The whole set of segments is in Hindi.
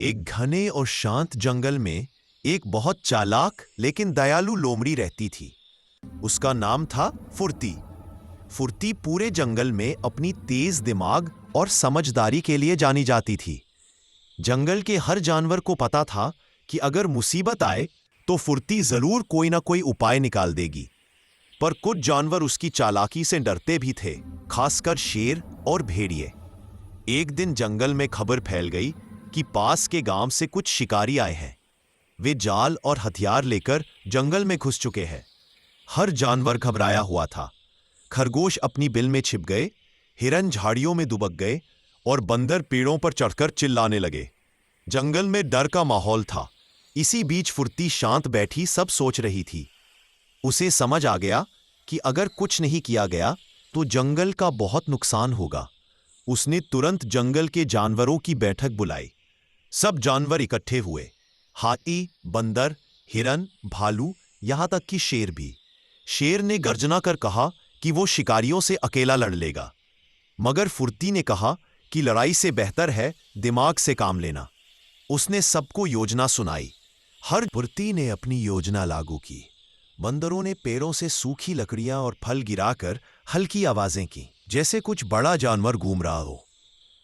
एक घने और शांत जंगल में एक बहुत चालाक लेकिन दयालु लोमड़ी रहती थी। उसका नाम था फुर्ती। फुर्ती पूरे जंगल में अपनी तेज दिमाग और समझदारी के लिए जानी जाती थी। जंगल के हर जानवर को पता था कि अगर मुसीबत आए तो फुर्ती जरूर कोई ना कोई उपाय निकाल देगी। पर कुछ जानवर उसकी चालाकी से डरते भी थे, खासकर शेर और भेड़िए। एक दिन जंगल में खबर फैल गई कि पास के गांव से कुछ शिकारी आए हैं। वे जाल और हथियार लेकर जंगल में घुस चुके हैं। हर जानवर घबराया हुआ था। खरगोश अपनी बिल में छिप गए, हिरन झाड़ियों में दुबक गए और बंदर पेड़ों पर चढ़कर चिल्लाने लगे। जंगल में डर का माहौल था। इसी बीच फुर्ती शांत बैठी सब सोच रही थी। उसे समझ आ गया कि अगर कुछ नहीं किया गया तो जंगल का बहुत नुकसान होगा। उसने तुरंत जंगल के जानवरों की बैठक बुलाई। सब जानवर इकट्ठे हुए, हाथी, बंदर, हिरन, भालू, यहां तक कि शेर भी। शेर ने गर्जना कर कहा कि वो शिकारियों से अकेला लड़ लेगा, मगर फुर्ती ने कहा कि लड़ाई से बेहतर है दिमाग से काम लेना। उसने सबको योजना सुनाई। हर फुर्ती ने अपनी योजना लागू की। बंदरों ने पेड़ों से सूखी लकड़ियां और फल गिराकर हल्की आवाजें की, जैसे कुछ बड़ा जानवर घूम रहा हो।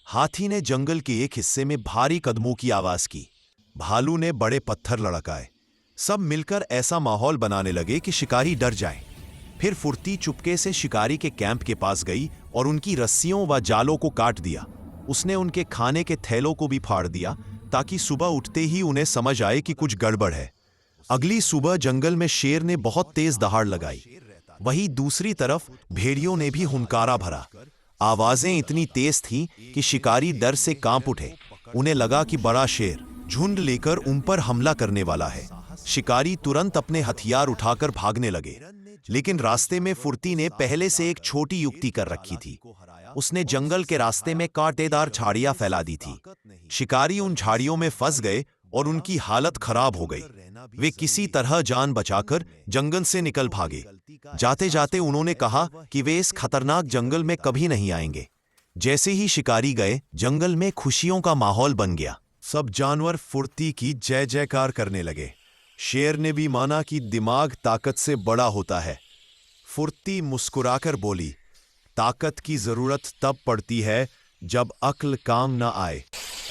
हाथी ने जंगल के एक हिस्से में भारी कदमों की आवाज की। भालू ने बड़े पत्थर लड़काए। सब मिलकर ऐसा माहौल बनाने लगे कि शिकारी डर जाए। फिर फुर्ती चुपके से शिकारी के कैंप के पास गई और उनकी रस्सियों व जालों को काट दिया। उसने उनके खाने के थैलों को भी फाड़ दिया ताकि सुबह उठते ही उन्हें समझ आए कि कुछ गड़बड़ है। अगली सुबह जंगल में शेर ने बहुत तेज दहाड़ लगाई। वहीं दूसरी तरफ भेड़ियों ने भी हुंकारा भरा। आवाजें इतनी तेज थीं कि शिकारी डर से कांप उठे। उन्हें लगा कि बड़ा शेर झुंड लेकर उन पर हमला करने वाला है। शिकारी तुरंत अपने हथियार उठाकर भागने लगे, लेकिन रास्ते में फुर्ती ने पहले से एक छोटी युक्ति कर रखी थी। उसने जंगल के रास्ते में कांटेदार झाड़ियां फैला दी थी। शिकारी उन झाड़ियों में फंस गए और उनकी हालत खराब हो गई। वे किसी तरह जान बचाकर जंगल से निकल भागे। जाते जाते उन्होंने कहा कि वे इस खतरनाक जंगल में कभी नहीं आएंगे। जैसे ही शिकारी गए, जंगल में खुशियों का माहौल बन गया। सब जानवर फुर्ती की जय जयकार करने लगे। शेर ने भी माना कि दिमाग ताकत से बड़ा होता है। फुर्ती मुस्कुराकर बोली, ताकत की जरूरत तब पड़ती है जब अक्ल काम ना आए,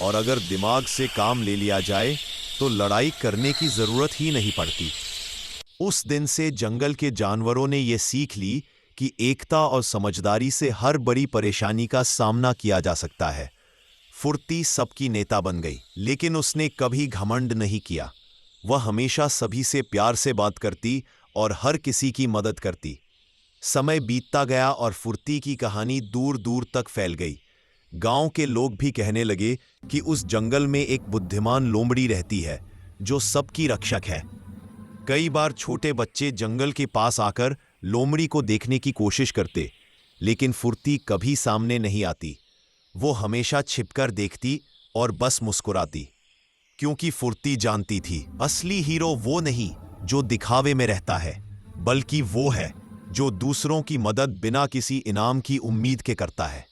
और अगर दिमाग से काम ले लिया जाए तो लड़ाई करने की जरूरत ही नहीं पड़ती। उस दिन से जंगल के जानवरों ने यह सीख ली कि एकता और समझदारी से हर बड़ी परेशानी का सामना किया जा सकता है। फुर्ती सबकी नेता बन गई, लेकिन उसने कभी घमंड नहीं किया। वह हमेशा सभी से प्यार से बात करती और हर किसी की मदद करती। समय बीतता गया और फुर्ती की कहानी दूर दूर तक फैल गई। गांव के लोग भी कहने लगे कि उस जंगल में एक बुद्धिमान लोमड़ी रहती है जो सबकी रक्षक है। कई बार छोटे बच्चे जंगल के पास आकर लोमड़ी को देखने की कोशिश करते, लेकिन फुर्ती कभी सामने नहीं आती। वो हमेशा छिपकर देखती और बस मुस्कुराती, क्योंकि फुर्ती जानती थी असली हीरो वो नहीं जो दिखावे में रहता है, बल्कि वो है जो दूसरों की मदद बिना किसी इनाम की उम्मीद के करता है।